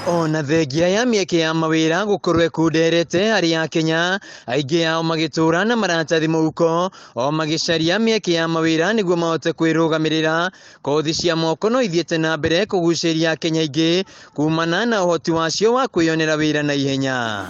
Ona thengia ya mieke ya mawira gukorwe kunderete hari ya Kenya aingi ao magitura na maratathi muhuko o magicaria mieke ya mawira niguo mahote kwirugamirira. Kothi cia moko no ithiete na mbere kuguciria Kenya ingi kumana na uhoti wacio wa kwiyonera wira na ihenya.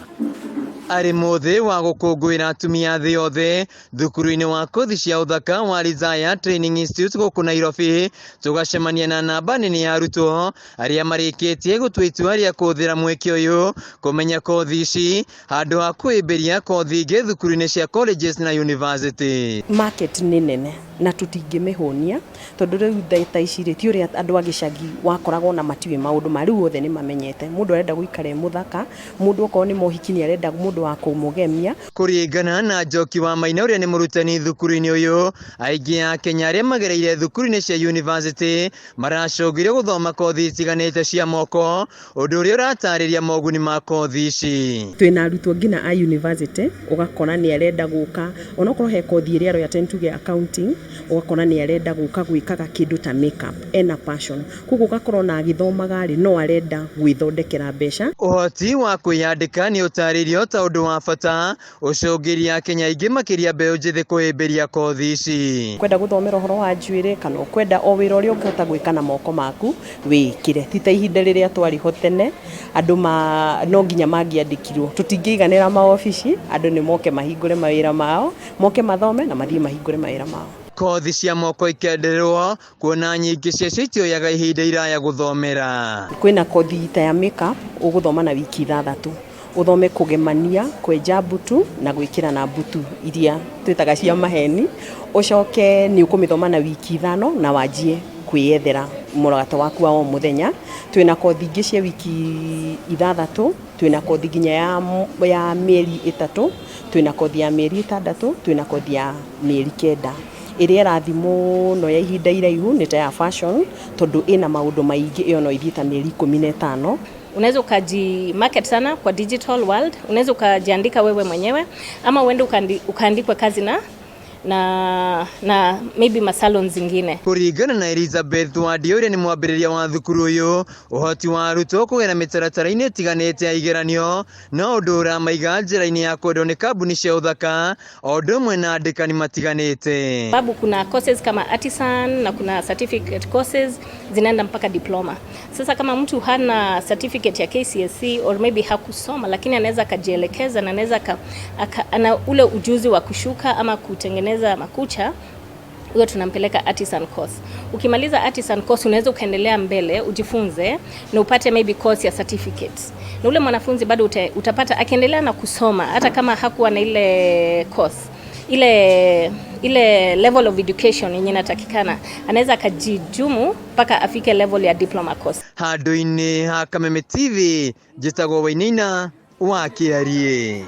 Ari muthi wa gukungwira atumia thi yothe thukuru-ini wa kothi cia uthaka wa Rizaya Training Institute guku Nairobi tugacemania na namba nene ya arutwo aria marikitie gutua itua ria kuthira mweke uyu kumenya kothi ici handu ha kwimbiria kothi ingi thukuru-ini cia colleges na university. Market ni nene na tutingimihonia tondu riu theta ici ri ti uria andu agicagi wakoragwo na matiwe maundu ma riu othe ni mamenyete. Mundu arenda guikara muthaka, mundu okorwo ni mohiki ni arenda mundu wa kumugemia. Kuringana na Njoki wa Maina uria ni murutani thukuru-ini uyu, aingi a Kenya aria magereire thukuru-ini cia university maracogire guthoma kothi itiganite cia moko, undu uria uratariria moguni ma kothi ici. Twina arutwo ngina a university ugakora ni arenda guka onokorwo he kothi iria ro attend to accounting ugakora ni arenda guka gwikaga kindu ta makeup ena passion kuko ugakora na agithomaga ri no arenda gwithondekera mbeca. Uhoti wa kwiyandika ni utaririo ta undu wa bata ucogiria Kenya ingi makiria mbeu njithi kuhimbiria kothi ici. Kwenda guthomera uhoro wa njuire kana kwenda o wira uria ungihota gwika na moko maku wikire ti ta ihinda riria twariho tene andu no nginya mangiandikirwo tutingiiganira maofici andu ni moke mahingure mawira mao moke mathome na mathie mahingure mawira mao. Kothi cia moko ikendererwo kuona nyingi cia itioyaga ihinda iraya guthomera. Kwina kothi ta ya makeup uguthoma na wiki 6 uthome kugemania kwenja butu na gwikira na butu iria twitaga cia maheni ucoke ni ukumithoma na wiki 5 na wanjie kwiyethera murata waku wa o muthenya. Twina kothi ingi cia wiki 6, twina kothi nginya ya mieri 3, twina kothi ya mieri 6, twina kothi ya mieri 9 iria rathi muno ya ihinda iraihu ni ta ya fashion tondu ina maundu maingi iyo no ithita mieri 15. Unaweza ukaji market sana kwa digital world, unaweza ukajiandika wewe mwenyewe ama uende ukaandikwe kazi na maybe masalon zingine. Kuringana na Elizabeth Wadi uria ni mwambiriria wa thukuru uyu, uhoti wa arutwo kugera mitaratara-ini itiganite ya igeranio no undu uramaiga njira-ini ya kwendwo ni kambuni cia uthaka o undu umwe na andikani matiganite. Sababu kuna courses kama artisan na kuna certificate courses zinaenda mpaka diploma. Sasa kama mtu hana certificate ya KCSE or maybe hakusoma lakini anaweza kajielekeza na anaweza ana ule ujuzi wa kushuka ama kutengeneza makucha, huyo tunampeleka artisan course. Ukimaliza artisan course unaweza ukaendelea mbele ujifunze na upate maybe course ya certificate. Na ule mwanafunzi bado utapata akiendelea na kusoma hata kama hakuwa na ile course, ile level of education yenye inatakikana, anaweza akajijumu mpaka afike level ya diploma course. Handu-ini ha Kameme TV, njitagwo Wainaina wa Kiarie.